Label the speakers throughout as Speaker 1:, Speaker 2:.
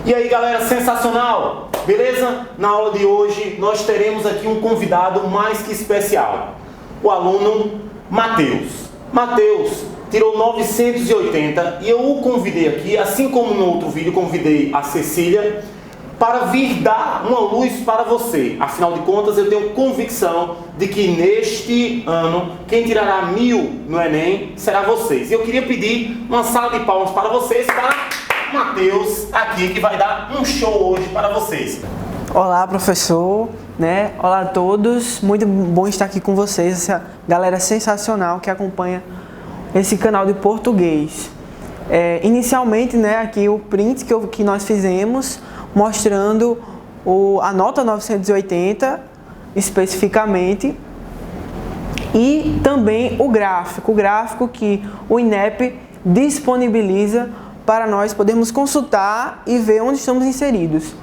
Speaker 1: E aí galera, sensacional? Beleza? Na aula de hoje nós teremos aqui um convidado mais que especial, o aluno Matheus. Matheus tirou 980 e eu o convidei aqui, assim como no outro vídeo convidei a Cecília, para vir dar uma luz para você. Afinal de contas, eu tenho convicção de que neste ano, quem tirará 1000 no Enem será vocês. E eu queria pedir uma salva de palmas para vocês, para Matheus aqui, que vai dar um show hoje para vocês.
Speaker 2: Olá, professor, Olá a todos, muito bom estar aqui com vocês, essa galera sensacional que acompanha esse canal de português. Inicialmente, aqui o print que nós fizemos, mostrando a nota 980 especificamente, e também o gráfico que o INEP disponibiliza para nós podermos consultar e ver onde estamos inseridos.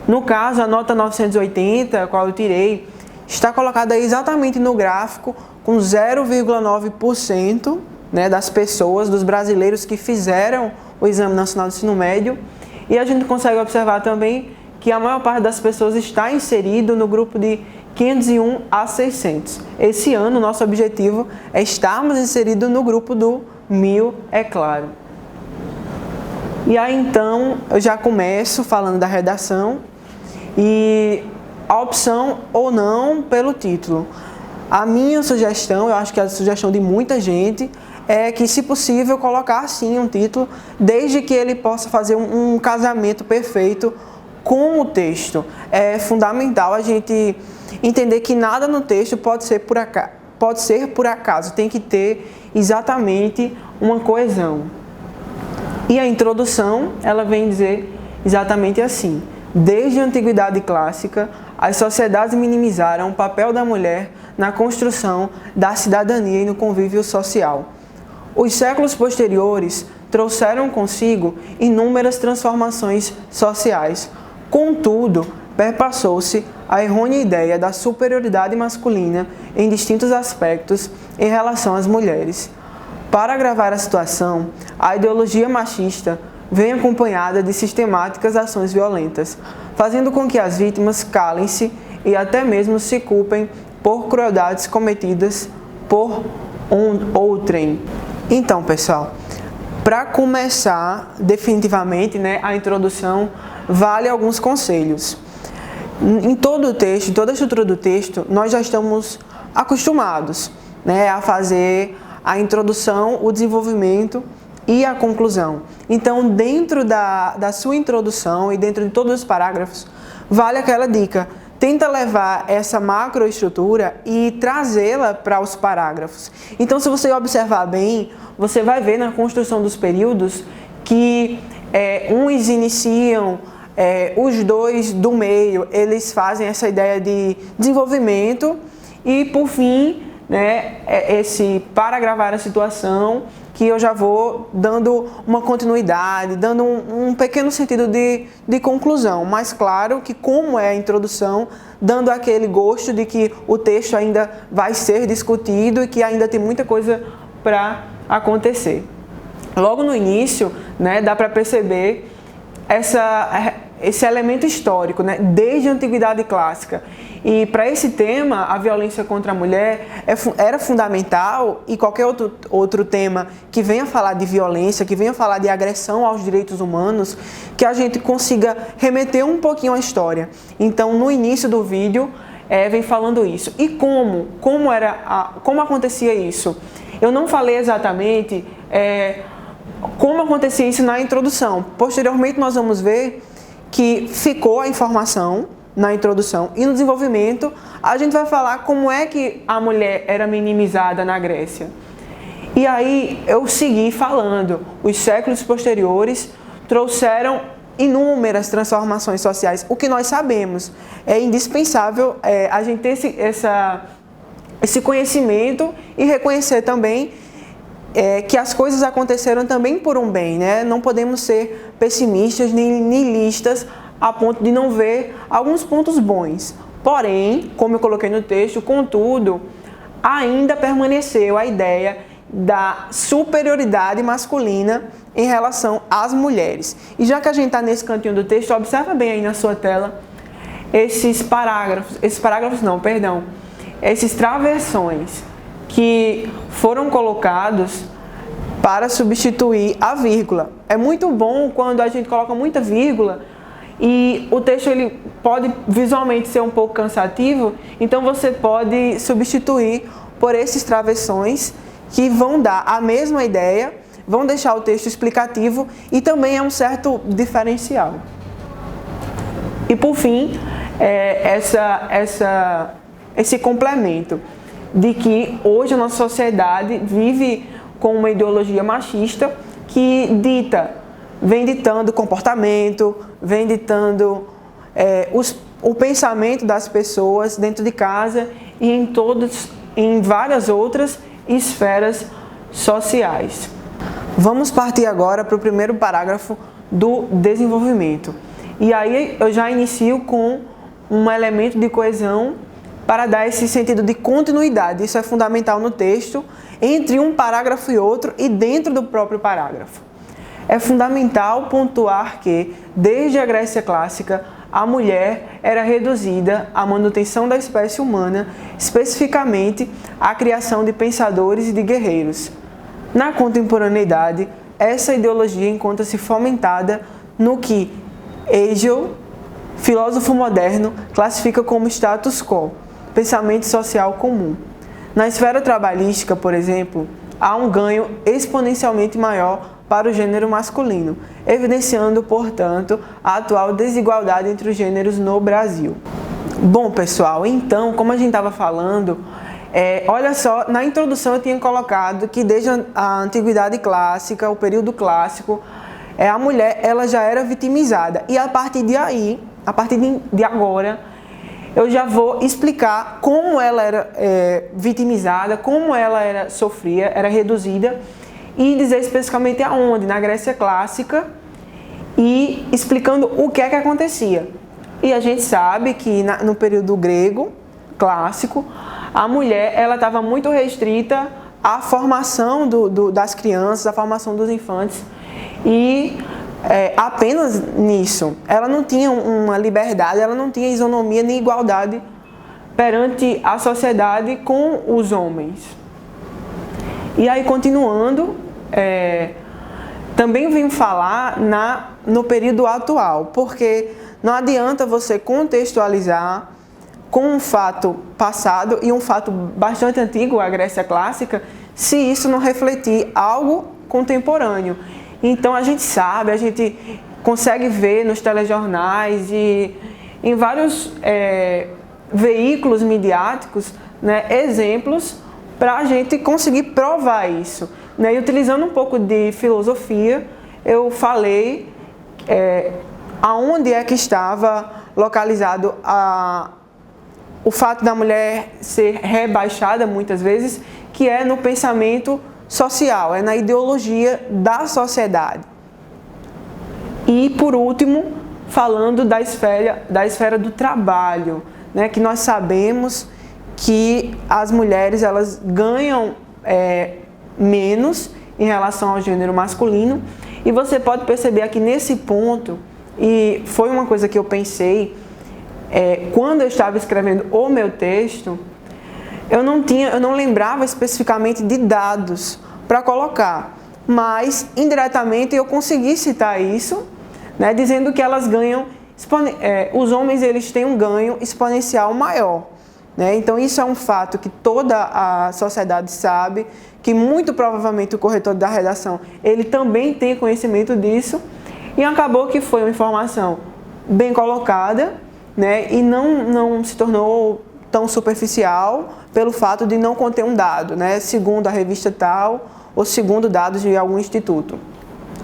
Speaker 2: No caso, a nota 980, a qual eu tirei, está colocada exatamente no gráfico com 0,9%, das pessoas, dos brasileiros que fizeram o Exame Nacional do Ensino Médio. E a gente consegue observar também que a maior parte das pessoas está inserido no grupo de 501 a 600. Esse ano, nosso objetivo é estarmos inseridos no grupo do 1000, é claro. E aí, então, eu já começo falando da redação e a opção ou não pelo título. A minha sugestão, eu acho que é a sugestão de muita gente, é que, se possível, colocar sim um título, desde que ele possa fazer um casamento perfeito com o texto. É fundamental a gente entender que nada no texto pode ser por acaso, tem que ter exatamente uma coesão. E a introdução, ela vem dizer exatamente assim: desde a antiguidade clássica, as sociedades minimizaram o papel da mulher na construção da cidadania e no convívio social. Os séculos posteriores trouxeram consigo inúmeras transformações sociais. Contudo, perpassou-se a errônea ideia da superioridade masculina em distintos aspectos em relação às mulheres. Para agravar a situação, a ideologia machista vem acompanhada de sistemáticas ações violentas, fazendo com que as vítimas calem-se e até mesmo se culpem por crueldades cometidas por outrem. Então, pessoal, para começar definitivamente a introdução, vale alguns conselhos. Em todo o texto, em toda a estrutura do texto, nós já estamos acostumados a fazer a introdução, o desenvolvimento e a conclusão. Então, dentro da sua introdução e dentro de todos os parágrafos, vale aquela dica: tenta levar essa macroestrutura e trazê-la para os parágrafos. Então, se você observar bem, você vai ver na construção dos períodos que uns iniciam, os dois do meio, eles fazem essa ideia de desenvolvimento e, por fim, para gravar a situação, que eu já vou dando uma continuidade, dando um pequeno sentido de conclusão. Mas claro que, como é a introdução, dando aquele gosto de que o texto ainda vai ser discutido e que ainda tem muita coisa para acontecer. Logo no início, dá para perceber esse elemento histórico, desde a antiguidade clássica. E para esse tema, a violência contra a mulher era fundamental, e qualquer outro tema que venha falar de violência, que venha falar de agressão aos direitos humanos, que a gente consiga remeter um pouquinho à história. Então, no início do vídeo, vem falando isso. E como acontecia isso? Eu não falei exatamente como acontecia isso na introdução. Posteriormente, nós vamos ver que ficou a informação na introdução, e no desenvolvimento a gente vai falar como é que a mulher era minimizada na Grécia. E aí eu segui falando, os séculos posteriores trouxeram inúmeras transformações sociais. O que nós sabemos, é indispensável a gente ter esse conhecimento e reconhecer também que as coisas aconteceram também por um bem, Não podemos ser pessimistas nem niilistas a ponto de não ver alguns pontos bons. Porém, como eu coloquei no texto, contudo, ainda permaneceu a ideia da superioridade masculina em relação às mulheres. E já que a gente está nesse cantinho do texto, observa bem aí na sua tela esses travessões que foram colocados para substituir a vírgula. É muito bom quando a gente coloca muita vírgula e o texto ele pode visualmente ser um pouco cansativo, então você pode substituir por esses travessões que vão dar a mesma ideia, vão deixar o texto explicativo e também é um certo diferencial. E por fim, esse complemento de que hoje a nossa sociedade vive com uma ideologia machista que vem ditando comportamento, vem ditando o pensamento das pessoas dentro de casa e em várias outras esferas sociais. Vamos partir agora para o primeiro parágrafo do desenvolvimento. E aí eu já inicio com um elemento de coesão para dar esse sentido de continuidade. Isso é fundamental no texto, entre um parágrafo e outro e dentro do próprio parágrafo. É fundamental pontuar que, desde a Grécia Clássica, a mulher era reduzida à manutenção da espécie humana, especificamente à criação de pensadores e de guerreiros. Na contemporaneidade, essa ideologia encontra-se fomentada no que Hegel, filósofo moderno, classifica como status quo, pensamento social comum. Na esfera trabalhística, por exemplo, há um ganho exponencialmente maior para o gênero masculino, evidenciando, portanto, a atual desigualdade entre os gêneros no Brasil. Bom, pessoal, então, como a gente estava falando, olha só, na introdução eu tinha colocado que desde a antiguidade clássica, o período clássico, a mulher ela já era vitimizada. E a partir de agora, eu já vou explicar como ela era vitimizada, como ela sofria, era reduzida, e dizer especificamente aonde, na Grécia Clássica, e explicando o que é que acontecia. E a gente sabe que no período grego clássico, a mulher ela estava muito restrita à formação das crianças, à formação dos infantes, e apenas nisso. Ela não tinha uma liberdade, ela não tinha isonomia nem igualdade perante a sociedade com os homens. E aí, continuando, também vim falar no período atual, porque não adianta você contextualizar com um fato passado e um fato bastante antigo, a Grécia Clássica, se isso não refletir algo contemporâneo. Então a gente sabe, a gente consegue ver nos telejornais e em vários veículos midiáticos, né, exemplos para a gente conseguir provar isso. Né? E utilizando um pouco de filosofia, eu falei aonde é que estava localizado o fato da mulher ser rebaixada muitas vezes, que é no pensamento social, é na ideologia da sociedade. E por último, falando da esfera do trabalho, né, que nós sabemos que as mulheres elas ganham menos em relação ao gênero masculino, e você pode perceber aqui nesse ponto, e foi uma coisa que eu pensei quando eu estava escrevendo o meu texto, eu não lembrava especificamente de dados para colocar, mas indiretamente eu consegui citar isso, né, dizendo que elas ganham, os homens eles têm um ganho exponencial maior. Né? Então isso é um fato que toda a sociedade sabe, que muito provavelmente o corretor da redação ele também tem conhecimento disso, e acabou que foi uma informação bem colocada, né, e não se tornou tão superficial pelo fato de não conter um dado, né, segundo a revista tal ou segundo dados de algum instituto.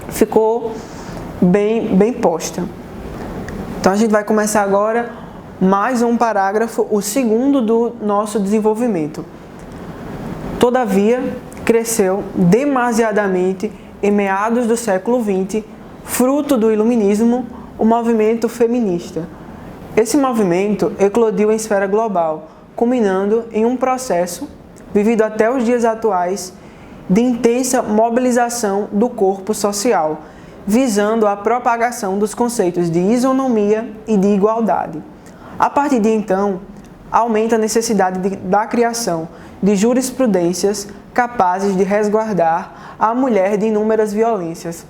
Speaker 2: Ficou bem posta. Então a gente vai começar agora mais um parágrafo, o segundo do nosso desenvolvimento. Todavia, cresceu demasiadamente em meados do século XX, fruto do iluminismo, o movimento feminista. Esse movimento eclodiu em esfera global, culminando em um processo, vivido até os dias atuais, de intensa mobilização do corpo social, visando a propagação dos conceitos de isonomia e de igualdade. A partir de então, aumenta a necessidade da criação de jurisprudências capazes de resguardar a mulher de inúmeras violências.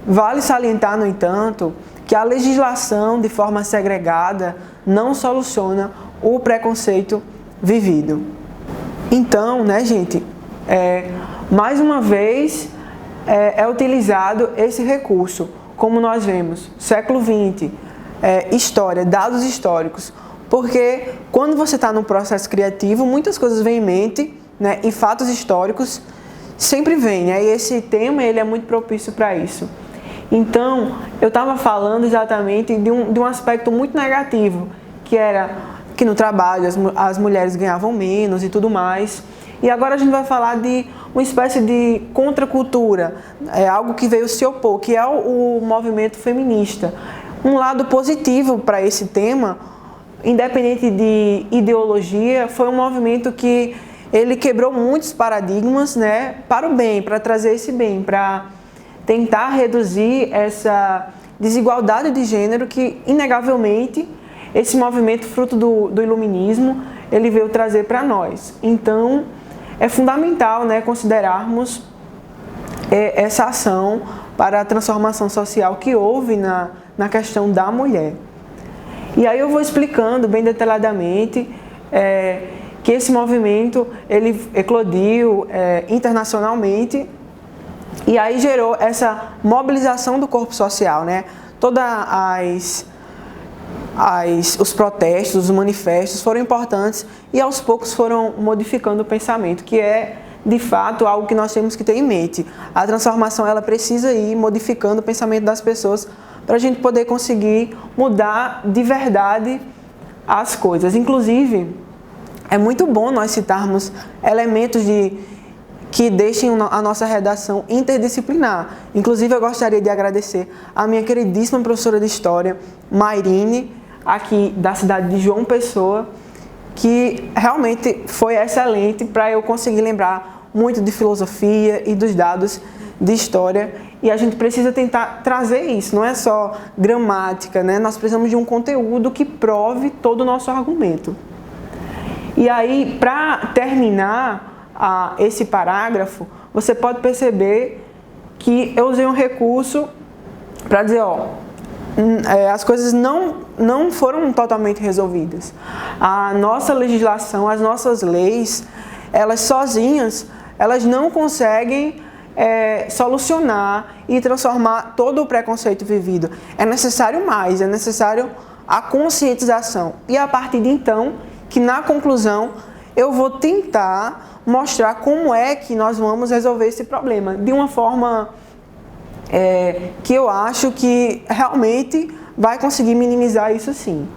Speaker 2: Vale salientar, no entanto, que a legislação de forma segregada não soluciona o preconceito vivido. Então, né, gente, mais uma vez é utilizado esse recurso, como nós vemos, século XX, história, dados históricos, porque quando você está num processo criativo, muitas coisas vêm em mente, né, e fatos históricos sempre vêm, né, e esse tema ele é muito propício para isso. Então, eu estava falando exatamente de um aspecto muito negativo, que era que no trabalho as mulheres ganhavam menos e tudo mais. E agora a gente vai falar de uma espécie de contracultura, algo que veio se opor, que é o movimento feminista. Um lado positivo para esse tema, independente de ideologia, foi um movimento que ele quebrou muitos paradigmas, né, para o bem, para trazer esse bem, para tentar reduzir essa desigualdade de gênero que, inegavelmente, esse movimento fruto do iluminismo, ele veio trazer para nós. Então, é fundamental, né, considerarmos essa ação para a transformação social que houve na questão da mulher. E aí eu vou explicando bem detalhadamente que esse movimento ele eclodiu internacionalmente e aí gerou essa mobilização do corpo social, né? Os protestos, os manifestos foram importantes e aos poucos foram modificando o pensamento, que é de fato algo que nós temos que ter em mente. A transformação ela precisa ir modificando o pensamento das pessoas para a gente poder conseguir mudar de verdade as coisas. Inclusive, é muito bom nós citarmos elementos que deixem a nossa redação interdisciplinar. Inclusive, eu gostaria de agradecer a minha queridíssima professora de História, Mairine, aqui da cidade de João Pessoa, que realmente foi excelente para eu conseguir lembrar muito de filosofia e dos dados de história. E a gente precisa tentar trazer isso, não é só gramática, né? Nós precisamos de um conteúdo que prove todo o nosso argumento. E aí, para terminar esse parágrafo, você pode perceber que eu usei um recurso para dizer, as coisas não foram totalmente resolvidas. A nossa legislação, as nossas leis, elas sozinhas, elas não conseguem solucionar e transformar todo o preconceito vivido. É necessário mais, é necessário a conscientização. E a partir de então, que na conclusão, eu vou tentar mostrar como é que nós vamos resolver esse problema, de uma forma que eu acho que realmente vai conseguir minimizar isso sim.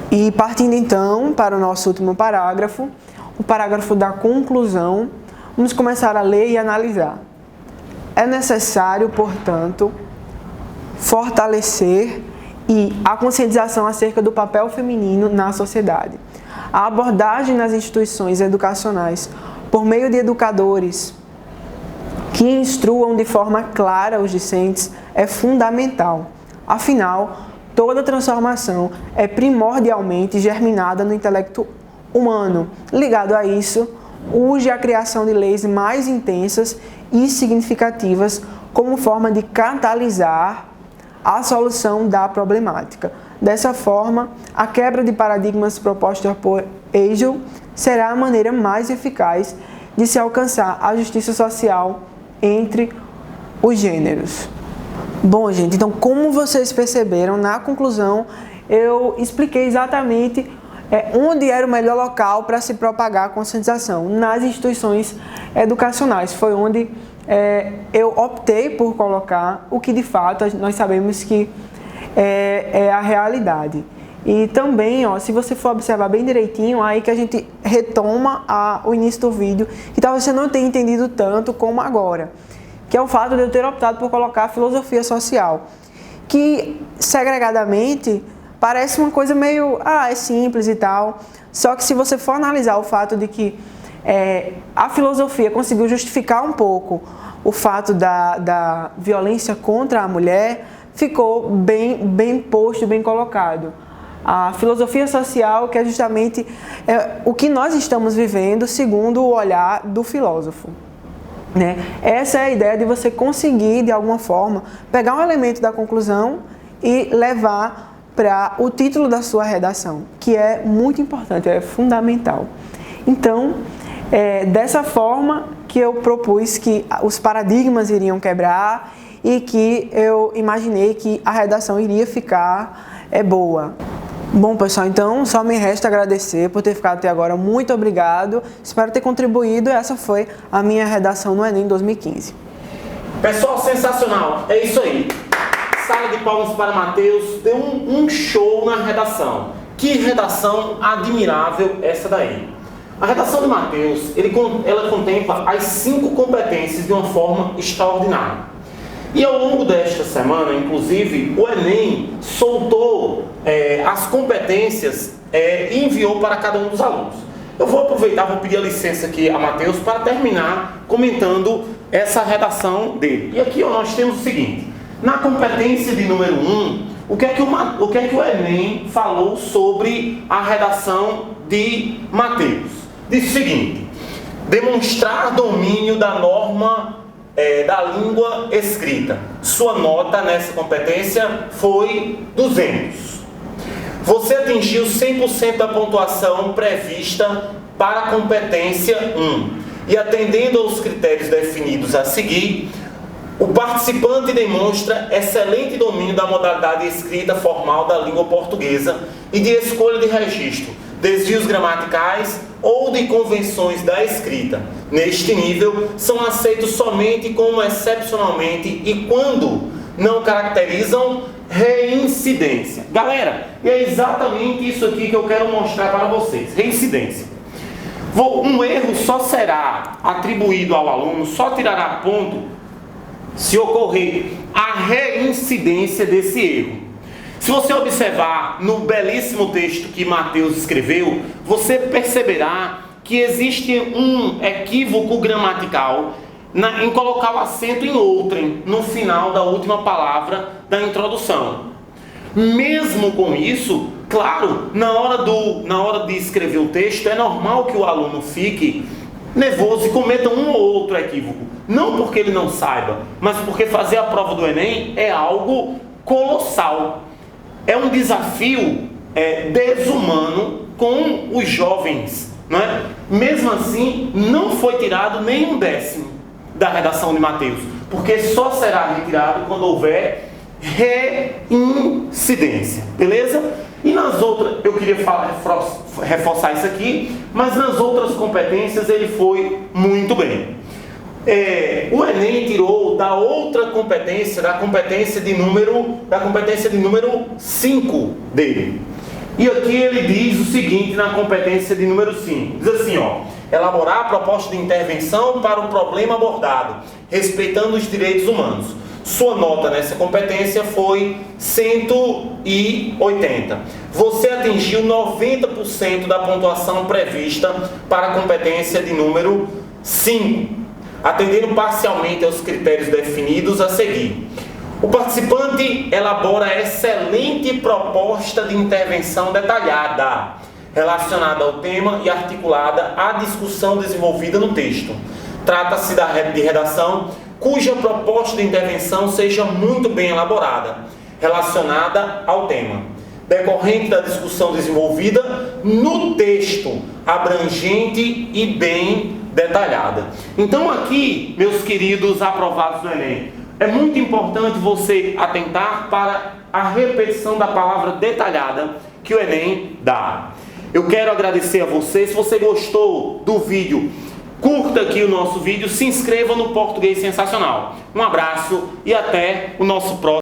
Speaker 2: E partindo então para o nosso último parágrafo, o parágrafo da conclusão, vamos começar a ler e analisar. É necessário, portanto, fortalecer a conscientização acerca do papel feminino na sociedade. A abordagem nas instituições educacionais por meio de educadores que instruam de forma clara os discentes é fundamental. Afinal, toda transformação é primordialmente germinada no intelecto humano. Ligado a isso, urge a criação de leis mais intensas e significativas como forma de catalisar a solução da problemática. Dessa forma, a quebra de paradigmas proposta por Hegel será a maneira mais eficaz de se alcançar a justiça social entre os gêneros. Bom, gente, então como vocês perceberam, na conclusão eu expliquei exatamente onde era o melhor local para se propagar a conscientização, nas instituições educacionais. Foi onde eu optei por colocar o que de fato nós sabemos que é a realidade. E também, se você for observar bem direitinho, aí que a gente retoma o início do vídeo, que talvez você não tenha entendido tanto como agora, que é o fato de eu ter optado por colocar a filosofia social, que segregadamente parece uma coisa meio, é simples e tal, só que se você for analisar o fato de que a filosofia conseguiu justificar um pouco o fato da violência contra a mulher, ficou bem posto, bem colocado. A filosofia social, que é justamente o que nós estamos vivendo segundo o olhar do filósofo, né? Essa é a ideia de você conseguir, de alguma forma, pegar um elemento da conclusão e levar para o título da sua redação, que é muito importante, é fundamental. Então, dessa forma que eu propus que os paradigmas iriam quebrar e que eu imaginei que a redação iria ficar boa. Bom, pessoal, então só me resta agradecer por ter ficado até agora. Muito obrigado. Espero ter contribuído. Essa foi a minha redação no Enem 2015.
Speaker 1: Pessoal, sensacional. É isso aí. Salva de palmas para Matheus. Deu um show na redação. Que redação admirável essa daí. A redação de Matheus, ela contempla as 5 competências de uma forma extraordinária. E ao longo desta semana, inclusive, o Enem soltou as competências e enviou para cada um dos alunos. Eu vou aproveitar, vou pedir a licença aqui a Matheus para terminar comentando essa redação dele. E aqui nós temos o seguinte: na competência de número 1, o que é que o Enem falou sobre a redação de Matheus? Diz o seguinte: demonstrar domínio da norma da língua escrita. Sua nota nessa competência foi 200. Você atingiu 100% da pontuação prevista para a competência 1. E atendendo aos critérios definidos a seguir, o participante demonstra excelente domínio da modalidade escrita formal da língua portuguesa e de escolha de registro, desvios gramaticais ou de convenções da escrita. Neste nível, são aceitos somente como excepcionalmente e quando não caracterizam reincidência. Galera, é exatamente isso aqui que eu quero mostrar para vocês. Reincidência. Um erro só será atribuído ao aluno, só tirará ponto se ocorrer a reincidência desse erro. Se você observar no belíssimo texto que Matheus escreveu, você perceberá que existe um equívoco gramatical em colocar o acento em outrem no final da última palavra da introdução. Mesmo com isso, claro, na hora de escrever o texto, é normal que o aluno fique nervoso e cometa um ou outro equívoco. Não porque ele não saiba, mas porque fazer a prova do Enem é algo colossal. É um desafio desumano com os jovens, não é? Mesmo assim, não foi tirado nem 1/10 da redação de Matheus, porque só será retirado quando houver reincidência, beleza? E nas outras, eu queria reforçar isso aqui, mas nas outras competências ele foi muito bem. O Enem tirou da outra competência, da competência de número 5 dele. E aqui ele diz o seguinte na competência de número 5. Diz assim, elaborar a proposta de intervenção para o problema abordado, respeitando os direitos humanos. Sua nota nessa competência foi 180. Você atingiu 90% da pontuação prevista para a competência de número 5. Atendendo parcialmente aos critérios definidos a seguir. O participante elabora excelente proposta de intervenção detalhada, relacionada ao tema e articulada à discussão desenvolvida no texto. Trata-se de redação cuja proposta de intervenção seja muito bem elaborada, relacionada ao tema, decorrente da discussão desenvolvida no texto, abrangente e bem detalhada. Então aqui, meus queridos aprovados do Enem, é muito importante você atentar para a repetição da palavra detalhada que o Enem dá. Eu quero agradecer a você. Se você gostou do vídeo, curta aqui o nosso vídeo, se inscreva no Português Sensacional. Um abraço e até o nosso próximo